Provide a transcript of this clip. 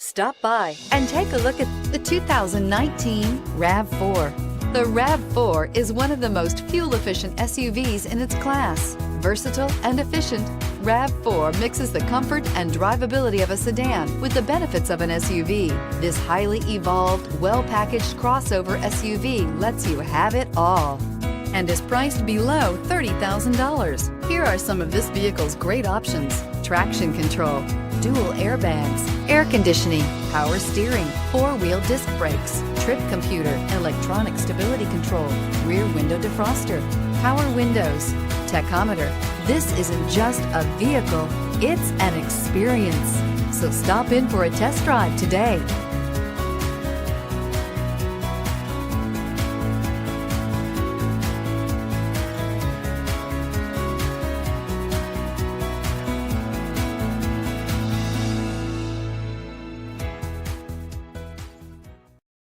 Stop by and take a look at the 2019 RAV4. The RAV4 is one of the most fuel-efficient SUVs in its class. Versatile and efficient, RAV4 mixes the comfort and drivability of a sedan with the benefits of an SUV. This highly evolved, well-packaged crossover SUV lets you have it all and is priced below $30,000. Here are some of this vehicle's great options: traction control, dual airbags, air conditioning, power steering, four-wheel disc brakes, trip computer, electronic stability control, rear window defroster, power windows, tachometer. This isn't just a vehicle, it's an experience. So stop in for a test drive today.